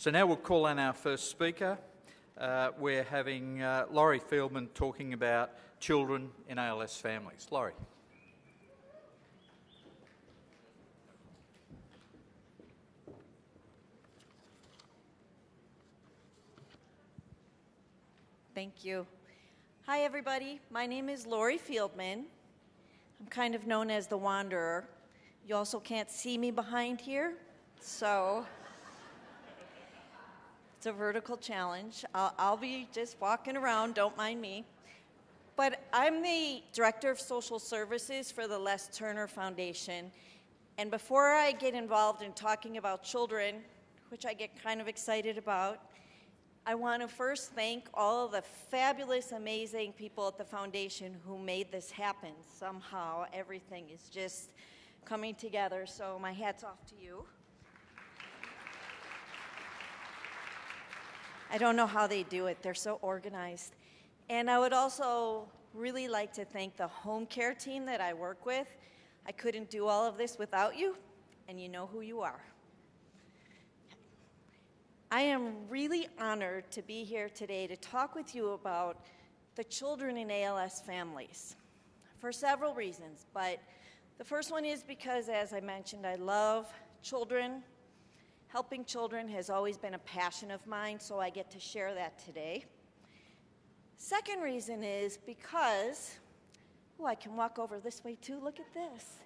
So now we'll call on our first speaker. We're having Laurie Fieldman talking about children in ALS families. Laurie. Thank you. Hi, everybody. My name is Laurie Fieldman. I'm kind of known as the Wanderer. You also can't see me behind here, so it's a vertical challenge. I'll be just walking around, don't mind me. But I'm the Director of Social Services for the Les Turner Foundation. And before I get involved in talking about children, which I get kind of excited about, I want to first thank all of the fabulous, amazing people at the foundation who made this happen. Somehow, everything is just coming together, so my hat's off to you. I don't know how they do it. They're so organized. And I would also really like to thank the home care team that I work with. I couldn't do all of this without you, and you know who you are. I am really honored to be here today to talk with you about the children in ALS families for several reasons, but the first one is because, as I mentioned, I love children. Helping children has always been a passion of mine, so I get to share that today. Second reason is because, I can walk over this way too, look at this.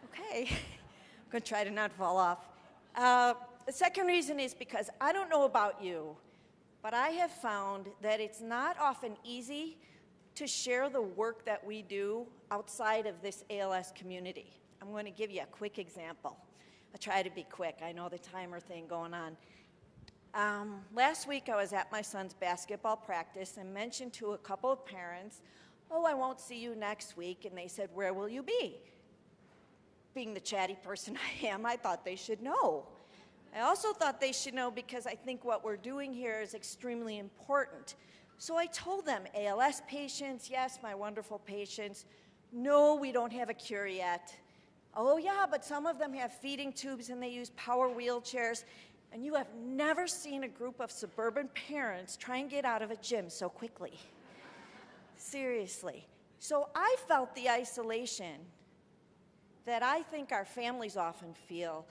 Okay, I'm gonna try to not fall off. The second reason is because I don't know about you, but I have found that it's not often easy to share the work that we do outside of this ALS community. I'm going to give you a quick example. I'll try to be quick. I know the timer thing going on. Last week I was at my son's basketball practice and mentioned to a couple of parents, I won't see you next week. And they said, where will you be? Being the chatty person I am, I thought they should know. I also thought they should know because I think what we're doing here is extremely important. So I told them, ALS patients, yes, my wonderful patients, no, we don't have a cure yet. Oh yeah, but some of them have feeding tubes and they use power wheelchairs. And you have never seen a group of suburban parents try and get out of a gym so quickly. Seriously. So I felt the isolation that I think our families often feel,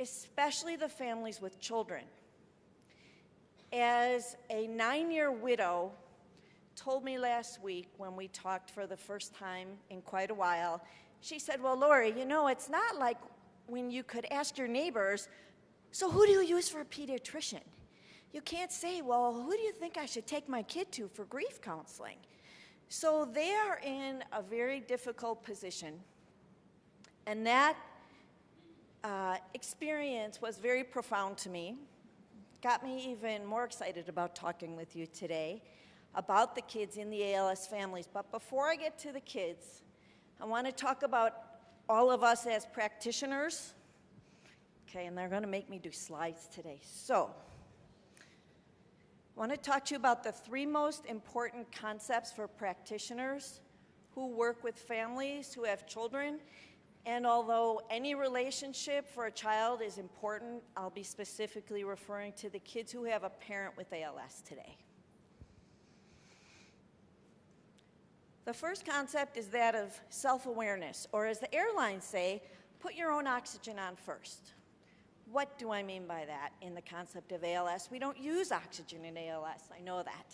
especially the families with children. As a 9-year widow told me last week when we talked for the first time in quite a while, she said, well, Laurie, it's not like when you could ask your neighbors, so who do you use for a pediatrician? You can't say, well, who do you think I should take my kid to for grief counseling? So they are in a very difficult position. And that experience was very profound to me. Got me even more excited about talking with you today about the kids in the ALS families. But before I get to the kids, I want to talk about all of us as practitioners. Okay, and they're going to make me do slides today. So, I want to talk to you about the 3 most important concepts for practitioners who work with families who have children. And although any relationship for a child is important, I'll be specifically referring to the kids who have a parent with ALS today. The first concept is that of self-awareness, or as the airlines say, put your own oxygen on first. What do I mean by that in the concept of ALS? We don't use oxygen in ALS, I know that.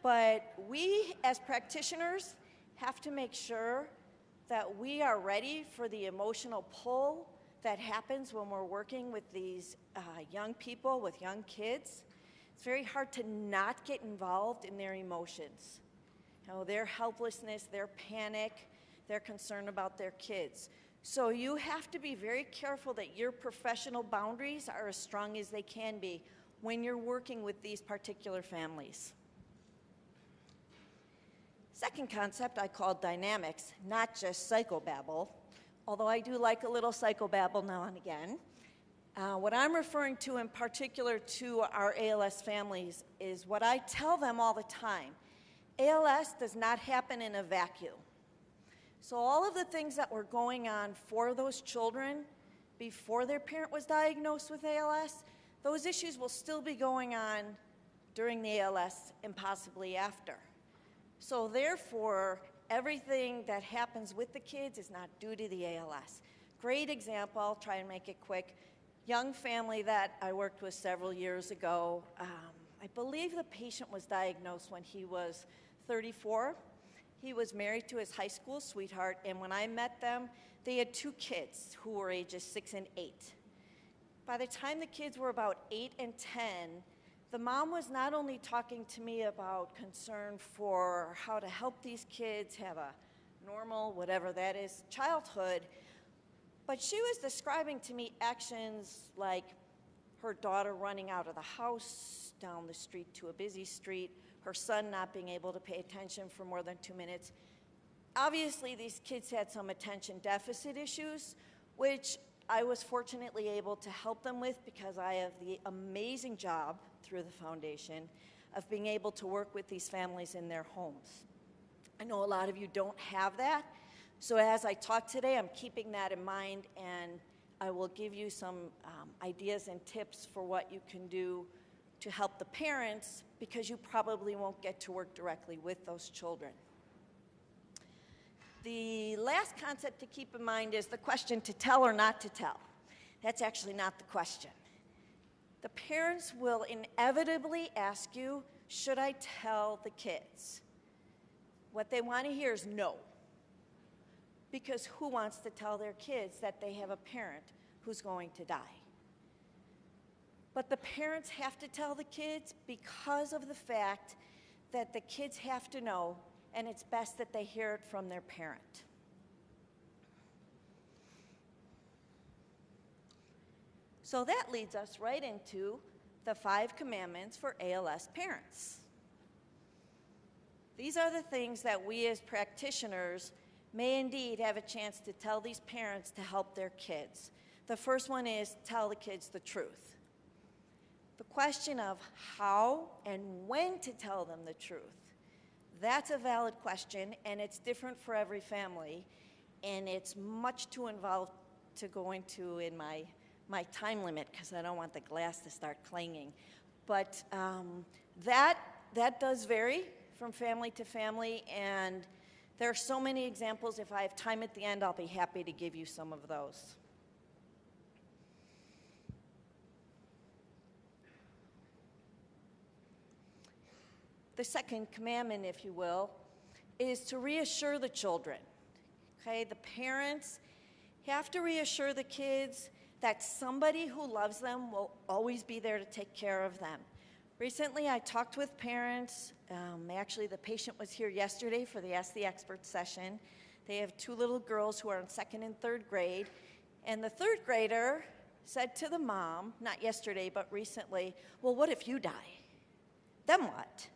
But we, as practitioners, have to make sure that we are ready for the emotional pull that happens when we're working with these young people, with young kids. It's very hard to not get involved in their emotions. Their helplessness, their panic, their concern about their kids. So you have to be very careful that your professional boundaries are as strong as they can be when you're working with these particular families. Second concept I call dynamics, not just psychobabble, although I do like a little psychobabble now and again. What I'm referring to in particular to our ALS families is what I tell them all the time. ALS does not happen in a vacuum. So all of the things that were going on for those children before their parent was diagnosed with ALS, those issues will still be going on during the ALS and possibly after. So therefore, everything that happens with the kids is not due to the ALS. Great example, I'll try and make it quick. Young family that I worked with several years ago. I believe the patient was diagnosed when he was 34. He was married to his high school sweetheart, and when I met them, they had 2 kids who were ages 6 and 8. By the time the kids were about 8 and 10, the mom was not only talking to me about concern for how to help these kids have a normal, whatever that is, childhood, but she was describing to me actions like her daughter running out of the house, down the street to a busy street, her son not being able to pay attention for more than 2 minutes. Obviously, these kids had some attention deficit issues, which I was fortunately able to help them with because I have the amazing job through the foundation of being able to work with these families in their homes. I know a lot of you don't have that, so as I talk today, I'm keeping that in mind, and I will give you some ideas and tips for what you can do to help the parents, because you probably won't get to work directly with those children. The last concept to keep in mind is the question to tell or not to tell. That's actually not the question. The parents will inevitably ask you, should I tell the kids? What they want to hear is no. Because who wants to tell their kids that they have a parent who's going to die? But the parents have to tell the kids because of the fact that the kids have to know, and it's best that they hear it from their parent. So that leads us right into the 5 commandments for ALS parents. These are the things that we as practitioners may indeed have a chance to tell these parents to help their kids. The first one is tell the kids the truth. The question of how and when to tell them the truth, that's a valid question, and it's different for every family, and it's much too involved to go into in my time limit because I don't want the glass to start clanging. But that does vary from family to family, and there are so many examples. If I have time at the end, I'll be happy to give you some of those. The second commandment, if you will, is to reassure the children. Okay, the parents have to reassure the kids that somebody who loves them will always be there to take care of them. Recently, I talked with parents. Actually, the patient was here yesterday for the Ask the Expert session. They have 2 little girls who are in 2nd and 3rd grade, and the 3rd grader said to the mom, not yesterday, but recently, well, what if you die? Then what?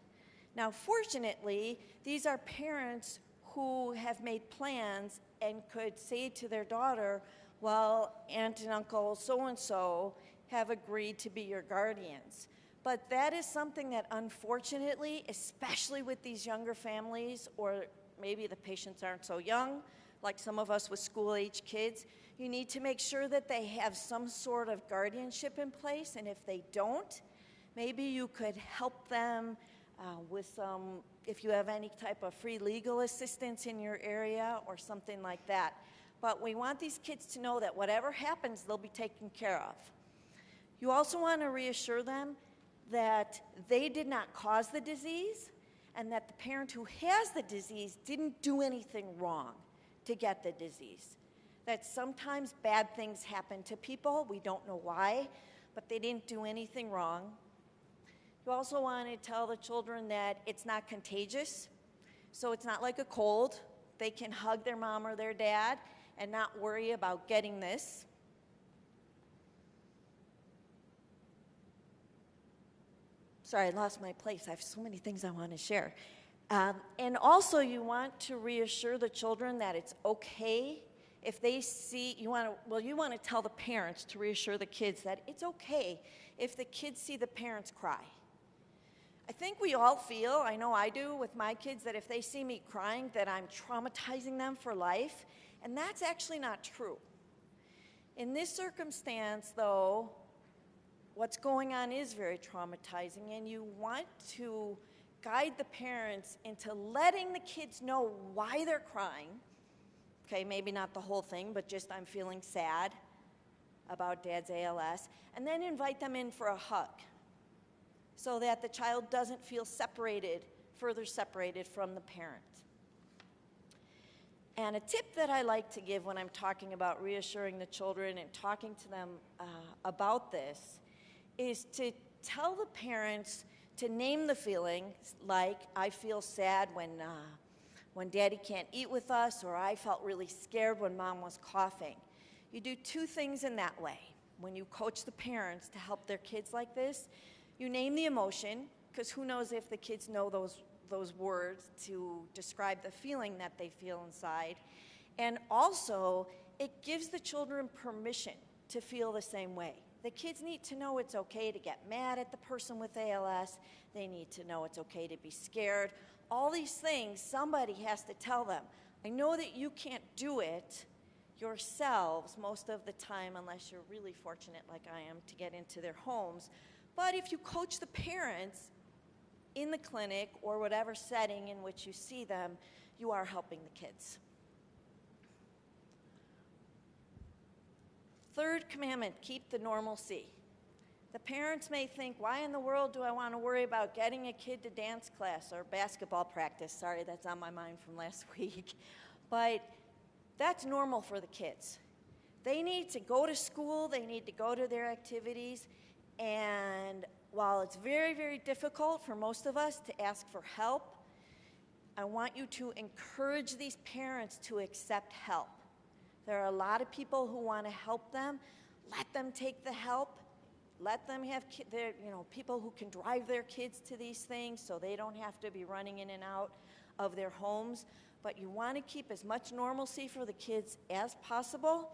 Now, fortunately, these are parents who have made plans and could say to their daughter, well, Aunt and Uncle so-and-so have agreed to be your guardians. But that is something that, unfortunately, especially with these younger families, or maybe the patients aren't so young, like some of us with school-age kids, you need to make sure that they have some sort of guardianship in place, and if they don't, maybe you could help them with some, if you have any type of free legal assistance in your area or something like that. But we want these kids to know that whatever happens, they'll be taken care of. You also want to reassure them that they did not cause the disease and that the parent who has the disease didn't do anything wrong to get the disease. That sometimes bad things happen to people, we don't know why, but they didn't do anything wrong. You also want to tell the children that it's not contagious, so it's not like a cold. They can hug their mom or their dad and not worry about getting this. Sorry, I lost my place. I have so many things I want to share. And also you want to reassure the children that it's okay if they see, you want to tell the parents to reassure the kids that it's okay if the kids see the parents cry. I think we all feel, I know I do with my kids, that if they see me crying, that I'm traumatizing them for life, and that's actually not true. In this circumstance, though, what's going on is very traumatizing, and you want to guide the parents into letting the kids know why they're crying. Okay, maybe not the whole thing, but just I'm feeling sad about Dad's ALS, and then invite them in for a hug so that the child doesn't feel further separated from the parent. And a tip that I like to give when I'm talking about reassuring the children and talking to them about this is to tell the parents to name the feelings, like I feel sad when Daddy can't eat with us, or I felt really scared when Mom was coughing. You do two things in that way. When you coach the parents to help their kids like this, you name the emotion, because who knows if the kids know those words to describe the feeling that they feel inside. And also, it gives the children permission to feel the same way. The kids need to know it's okay to get mad at the person with ALS. They need to know it's okay to be scared. All these things, somebody has to tell them. I know that you can't do it yourselves most of the time, unless you're really fortunate like I am to get into their homes. But if you coach the parents in the clinic or whatever setting in which you see them, you are helping the kids. Third commandment, keep the normalcy. The parents may think, why in the world do I want to worry about getting a kid to dance class or basketball practice? Sorry, that's on my mind from last week. But that's normal for the kids. They need to go to school, they need to go to their activities, and while it's very, very difficult for most of us to ask for help, I want you to encourage these parents to accept help. There are a lot of people who want to help them. Let them take the help. Let them have people who can drive their kids to these things so they don't have to be running in and out of their homes. But you want to keep as much normalcy for the kids as possible.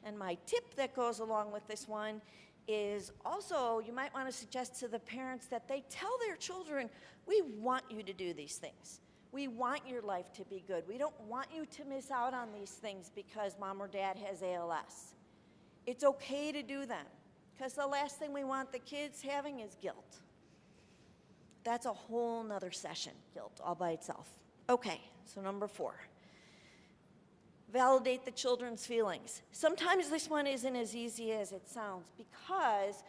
And my tip that goes along with this one is also you might want to suggest to the parents that they tell their children, we want you to do these things. We want your life to be good. We don't want you to miss out on these things because Mom or Dad has ALS. It's okay to do them, because the last thing we want the kids having is guilt. That's a whole nother session, guilt all by itself. Okay, so number 4. Validate the children's feelings. Sometimes this one isn't as easy as it sounds because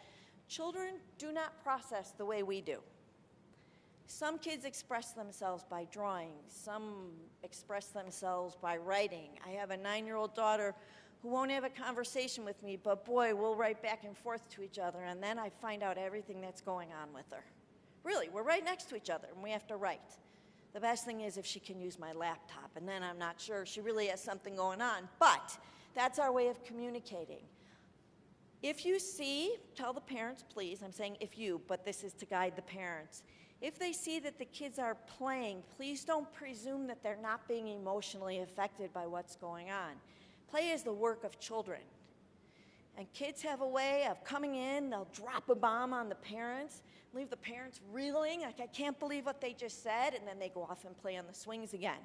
children do not process the way we do. Some kids express themselves by drawing. Some express themselves by writing. I have a 9-year-old daughter who won't have a conversation with me, but boy, we'll write back and forth to each other, and then I find out everything that's going on with her. Really, we're right next to each other, and we have to write. The best thing is if she can use my laptop, and then I'm not sure she really has something going on, but that's our way of communicating. If you see, tell the parents, please, I'm saying if you, but this is to guide the parents. If they see that the kids are playing, please don't presume that they're not being emotionally affected by what's going on. Play is the work of children. And kids have a way of coming in, they'll drop a bomb on the parents, leave the parents reeling, like I can't believe what they just said, and then they go off and play on the swings again.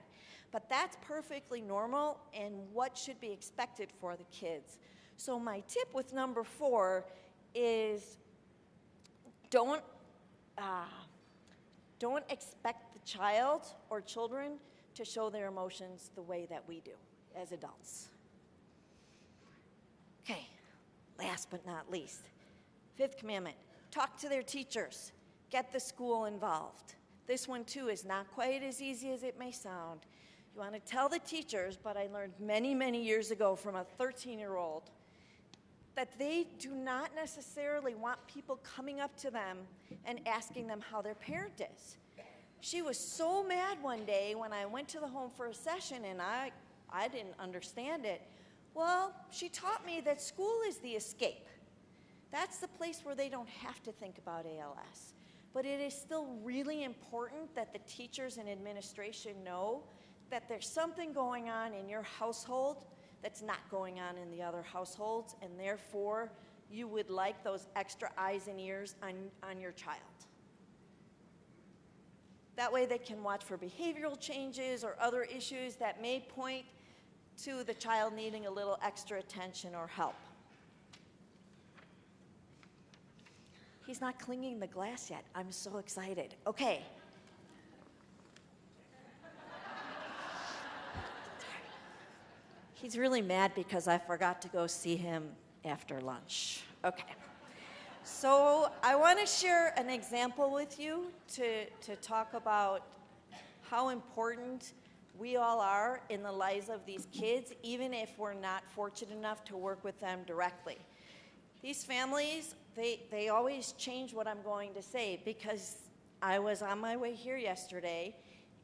But that's perfectly normal and what should be expected for the kids. So my tip with number 4 is don't expect the child or children to show their emotions the way that we do as adults. Okay, last but not least, 5th commandment, talk to their teachers. Get the school involved. This one too is not quite as easy as it may sound. You want to tell the teachers, but I learned many, many years ago from a 13-year-old that they do not necessarily want people coming up to them and asking them how their parent is. She was so mad one day when I went to the home for a session and I didn't understand it. Well, she taught me that school is the escape. That's the place where they don't have to think about ALS. But it is still really important that the teachers and administration know that there's something going on in your household that's not going on in the other households, and therefore you would like those extra eyes and ears on your child. That way they can watch for behavioral changes or other issues that may point to the child needing a little extra attention or help. He's not cleaning the glass yet. I'm so excited. Okay. He's really mad because I forgot to go see him after lunch. Okay. So I want to share an example with you to talk about how important we all are in the lives of these kids, even if we're not fortunate enough to work with them directly. These families, they always change what I'm going to say, because I was on my way here yesterday,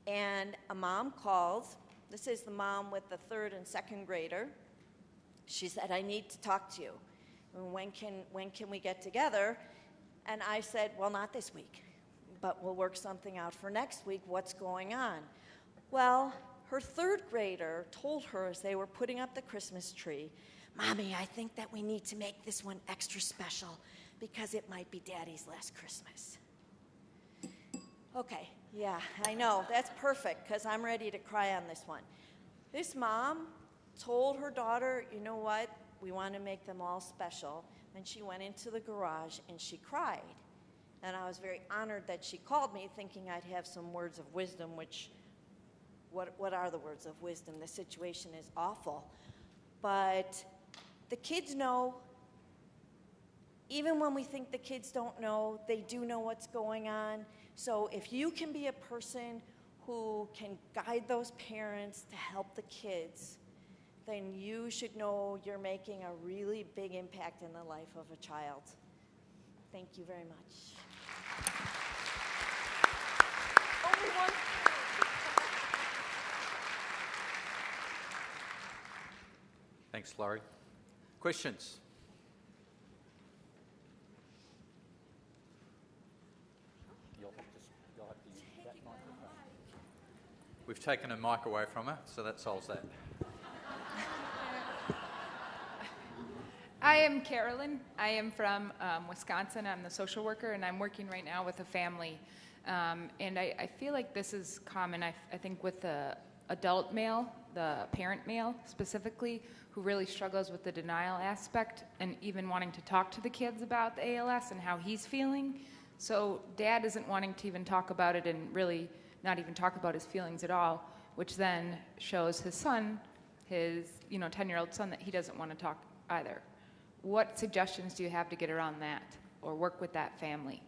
and a mom called. This is the mom with the third and second grader. She said, I need to talk to you. When can we get together? And I said, well, not this week, but we'll work something out for next week. What's going on? Well, her third grader told her as they were putting up the Christmas tree, Mommy, I think that we need to make this one extra special because it might be Daddy's last Christmas. Okay, yeah, I know. That's perfect, because I'm ready to cry on this one. This mom told her daughter, you know what? We want to make them all special. And she went into the garage and she cried. And I was very honored that she called me, thinking I'd have some words of wisdom, which, what are the words of wisdom? The situation is awful. But the kids know. Even when we think the kids don't know, they do know what's going on. So if you can be a person who can guide those parents to help the kids, then you should know you're making a really big impact in the life of a child. Thank you very much. Only one. Thanks, Laurie. Questions? You'll have to use that microphone. We've taken a mic away from her, so that solves that. I am Carolyn. I am from Wisconsin. I'm the social worker, and I'm working right now with a family. And I feel like this is common, I think, with the adult male, the parent male specifically, who really struggles with the denial aspect and even wanting to talk to the kids about the ALS and how he's feeling. So dad isn't wanting to even talk about it and really not even talk about his feelings at all, which then shows his son, his 10-year-old son, that he doesn't want to talk either. What suggestions do you have to get around that or work with that family?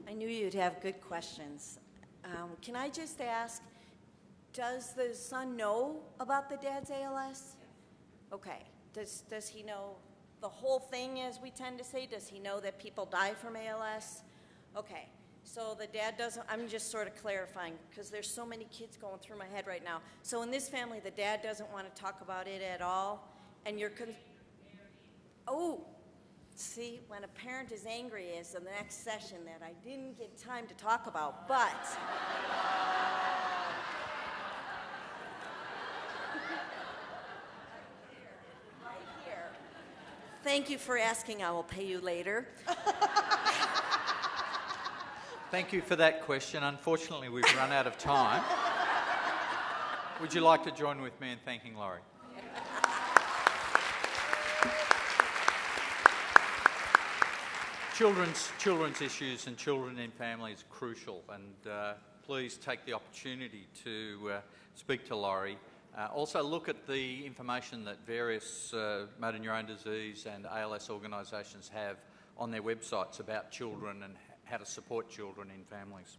I knew you'd have good questions. Can I just ask, does the son know about the dad's ALS? Okay. Does he know the whole thing, as we tend to say? Does he know that people die from ALS? Okay. So the dad doesn't, I'm just sort of clarifying, because there's so many kids going through my head right now. So in this family, the dad doesn't want to talk about it at all, and you're, oh, see, when a parent is angry is the next session that I didn't get time to talk about, but. Right here. Thank you for asking. I will pay you later. Thank you for that question. Unfortunately, we've run out of time. Would you like to join with me in thanking Laurie? Children's issues and children in families are crucial, and please take the opportunity to speak to Laurie. Also look at the information that various motor neurone disease and ALS organisations have on their websites about children and how to support children in families.